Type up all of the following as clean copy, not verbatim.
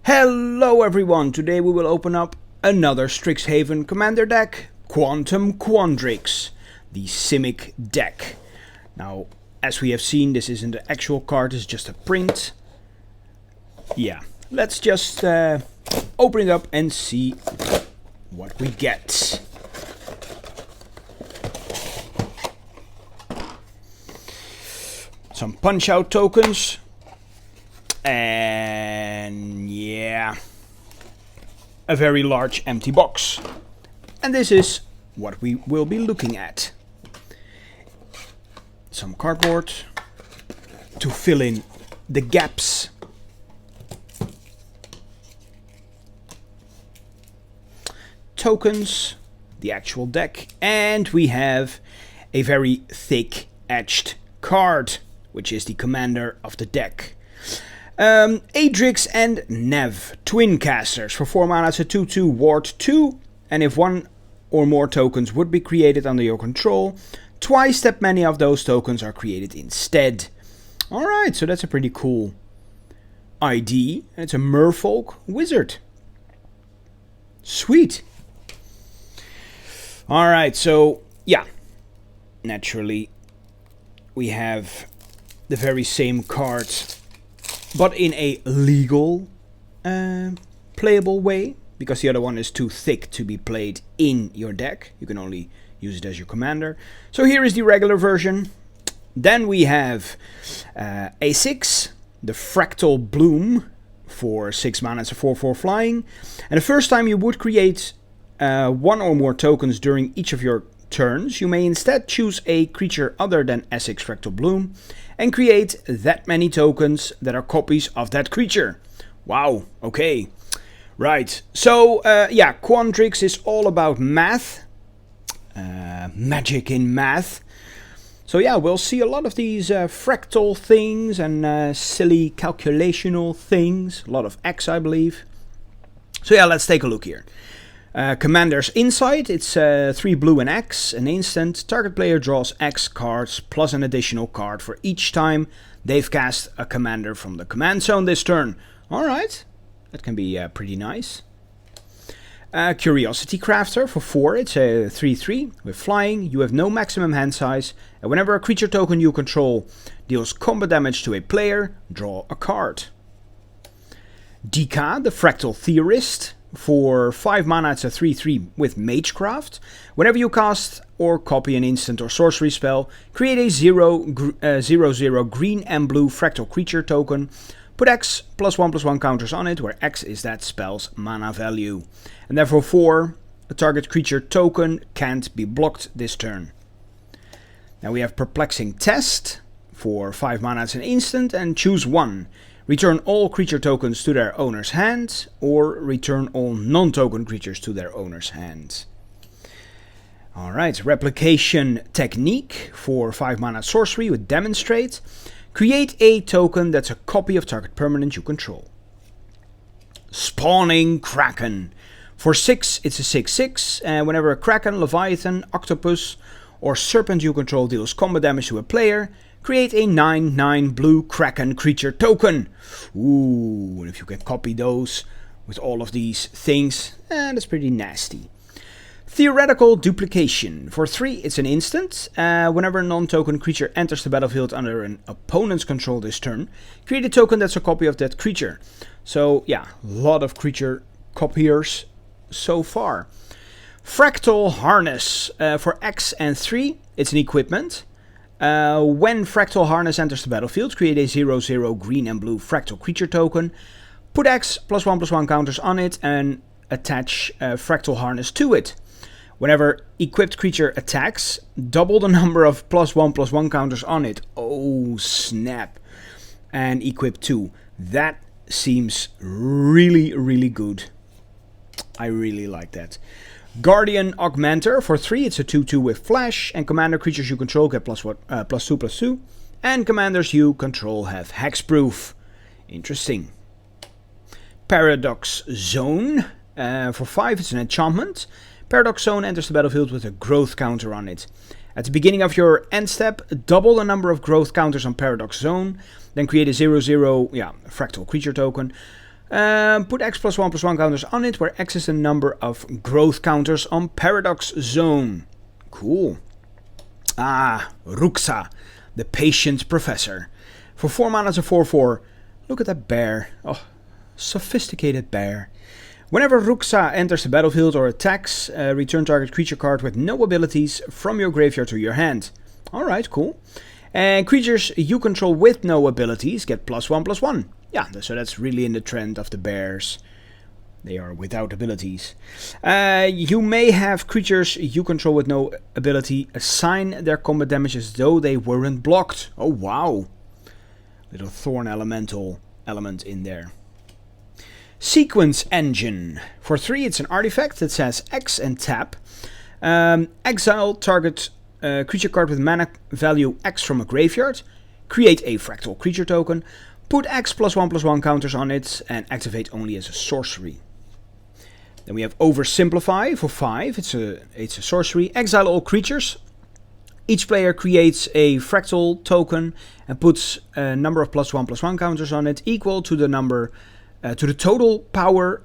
Hello everyone, today we will open up another Strixhaven Commander deck, Quantum Quandrix, the Simic deck. Now, as we have seen, this isn't an actual card, it's just a print. Yeah, let's just open it up and see what we get. Some punch-out tokens. And yeah, a very large empty box. And this is what we will be looking at. Some cardboard to fill in the gaps. Tokens, the actual deck, and we have a very thick edged card, which is the commander of the deck. Adrix and Nev, twin casters. For 4 mana, it's a 2/2 ward 2, and if one or more tokens would be created under your control, twice that many of those tokens are created instead. Alright, so that's a pretty cool ID, and it's a Merfolk wizard. Sweet. Alright, so yeah, naturally we have the very same card, but in a legal, playable way, because the other one is too thick to be played in your deck. You can only use it as your commander. So here is the regular version. Then we have A6, the Fractal Bloom, for 6 mana, it's a 4/4 flying. And the first time you would create one or more tokens during each of your turns, you may instead choose a creature other than A6 Fractal Bloom and create that many tokens that are copies of that creature. Wow, okay. Right, so yeah, Quandrix is all about math. Magic in math. So yeah, we'll see a lot of these fractal things and silly calculational things. A lot of X, I believe. So yeah, let's take a look here. Commander's Insight, it's 3 blue and X, an instant. Target player draws X cards plus an additional card for each time they've cast a commander from the command zone this turn. Alright, that can be pretty nice. Curiosity Crafter for 4, it's a 3/3 with flying. You have no maximum hand size, and whenever a creature token you control deals combat damage to a player, draw a card. Dika, the Fractal Theorist. For 5 mana, it's a 3/3 with Magecraft. Whenever you cast or copy an instant or sorcery spell, create a 0/0 green and blue fractal creature token. Put X +1/+1 counters on it, where X is that spell's mana value. And therefore 4, a target creature token can't be blocked this turn. Now we have Perplexing Test. For 5 mana, it's an instant, and choose one. Return all creature tokens to their owner's hand, or return all non-token creatures to their owner's hand. Alright, Replication Technique for 5 mana sorcery with Demonstrate. Create a token that's a copy of target permanent you control. Spawning Kraken. For 6, it's a 6/6, and whenever a Kraken, Leviathan, Octopus, or Serpent you control deals combat damage to a player, create a 9/9 blue Kraken creature token. Ooh, and if you can copy those with all of these things, that's pretty nasty. Theoretical Duplication. For 3, it's an instant. Whenever a non-token creature enters the battlefield under an opponent's control this turn, create a token that's a copy of that creature. So yeah, a lot of creature copiers so far. Fractal Harness. For X and 3, it's an equipment. When Fractal Harness enters the battlefield, create a 0/0 green and blue fractal creature token. Put X +1/+1 counters on it and attach Fractal Harness to it. Whenever equipped creature attacks, double the number of +1/+1 counters on it. Oh snap. And equip 2. That seems really, really good. I really like that. Guardian Augmenter. For 3, it's a 2/2 with flash, and commander creatures you control get +2/+2, and commanders you control have hexproof. Interesting. Paradox Zone. For 5, it's an enchantment. Paradox Zone enters the battlefield with a growth counter on it. At the beginning of your end step, double the number of growth counters on Paradox Zone, then create a 0/0 fractal creature token. Put X +1/+1 counters on it, where X is the number of growth counters on Paradox Zone. Cool. Ah, Ruxa, the Patient Professor. For 4 mana, it's a 4/4. Look at that bear. Oh, sophisticated bear. Whenever Ruxa enters the battlefield or attacks, return target creature card with no abilities from your graveyard to your hand. Alright, cool. And creatures you control with no abilities get +1/+1. Yeah, so that's really in the trend of the bears. They are without abilities. You may have creatures you control with no ability assign their combat damage as though they weren't blocked. Oh wow. Little Thorn Elemental element in there. Sequence Engine. For 3, it's an artifact that says X and tap. Exile target creature card with mana value X from a graveyard. Create a fractal creature token. Put X +1/+1 counters on it and activate only as a sorcery. Then we have Oversimplify for 5. It's a sorcery. Exile all creatures. Each player creates a fractal token and puts a number of +1/+1 counters on it equal to the number to the total power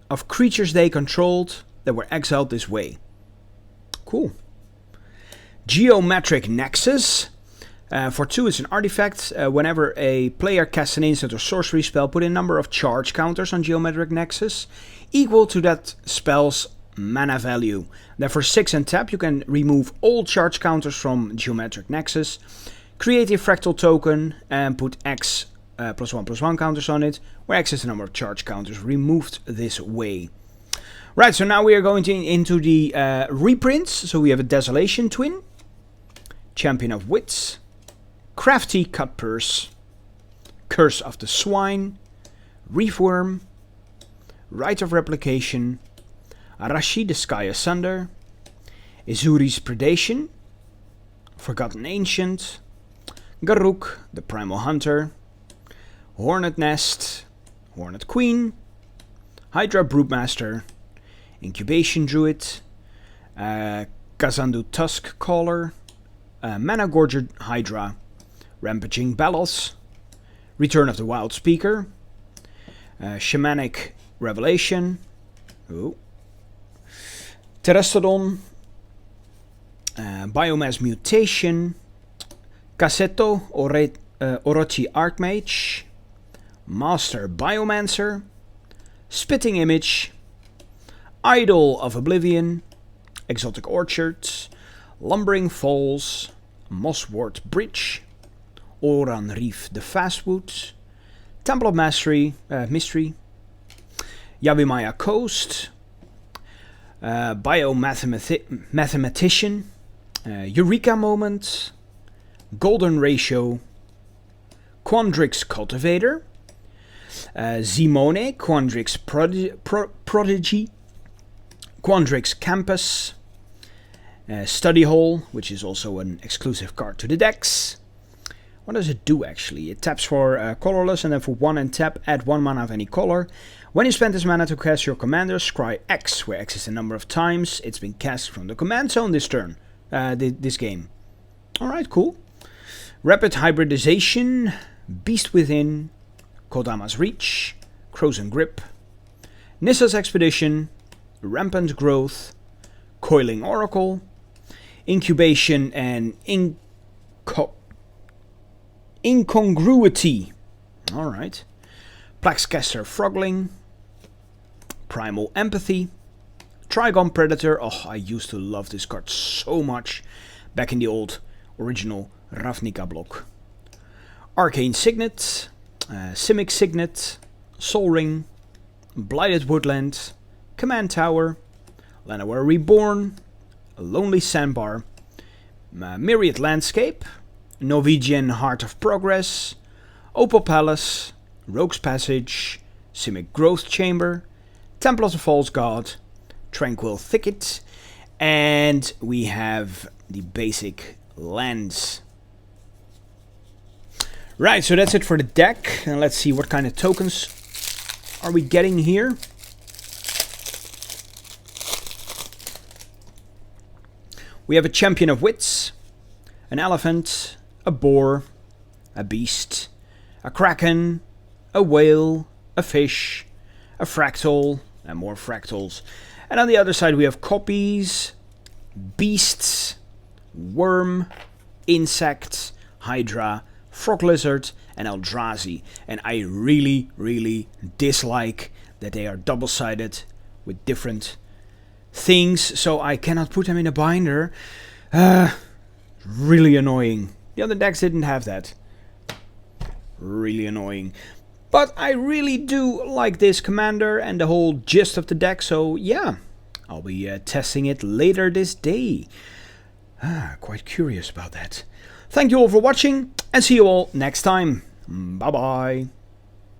of creatures they controlled that were exiled this way. Cool. Geometric Nexus. For 2, it's an artifact. Whenever a player casts an instant or sorcery spell, put a number of charge counters on Geometric Nexus equal to that spell's mana value. Then for 6 and tap, you can remove all charge counters from Geometric Nexus, create a fractal token, and put X +1/+1 counters on it, where X is the number of charge counters removed this way. Right, so now we are going into the reprints. So we have a Desolation Twin, Champion of Wits, Crafty Cutpurse, Curse of the Swine, Reefworm, Rite of Replication, Arashi the Sky Asunder, Izuri's Predation, Forgotten Ancient, Garruk the Primal Hunter, Hornet Nest, Hornet Queen, Hydra Broodmaster, Incubation Druid, Kazandu Tusk Caller, Mana Gorger Hydra, Rampaging Bellows, Return of the Wild Speaker, Shamanic Revelation, Terrestodon, Biomass Mutation, Cassetto Orochi Archmage, Master Biomancer, Spitting Image, Idol of Oblivion, Exotic Orchards, Lumbering Falls, Mosswort Bridge, Oran Reef the Fastwood, Temple of Mystery, Yabimaya Coast, Biomathematician, Eureka Moment, Golden Ratio, Quandrix Cultivator, Zimone, Quandrix Prodigy, Quandrix Campus, Study Hall, which is also an exclusive card to the decks. What does it do actually? It taps for colorless, and then for 1 and tap, add 1 mana of any color. When you spend this mana to cast your commander, scry X, where X is the number of times it's been cast from the command zone this turn, this game. Alright, cool. Rapid Hybridization, Beast Within, Kodama's Reach, Frozen Grip, Nissa's Expedition, Rampant Growth, Coiling Oracle, Incubation and Incongruity. Alright. Plaxcaster Frogling, Primal Empathy, Trigon Predator. Oh, I used to love this card so much back in the old original Ravnica block. Arcane Signet, Simic Signet, Sol Ring, Blighted Woodland, Command Tower, Llanowar Reborn, Lonely Sandbar, Myriad Landscape, Norwegian Heart of Progress, Opal Palace, Rogue's Passage, Simic Growth Chamber, Temple of the False God, Tranquil Thicket, and we have the basic lands. Right, so that's it for the deck, and let's see what kind of tokens are we getting here. We have a Champion of Wits, an Elephant, a Boar, a Beast, a Kraken, a Whale, a fish, a fractal, and more fractals. And on the other side we have copies, beasts, worm, insects, hydra, frog lizard, and Eldrazi. And I really, really dislike that they are double-sided with different things, so I cannot put them in a binder. Really annoying. The other decks didn't have that. Really annoying. But I really do like this commander and the whole gist of the deck, so yeah, I'll be testing it later this day. Quite curious about that. Thank you all for watching, and see you all next time. Bye bye.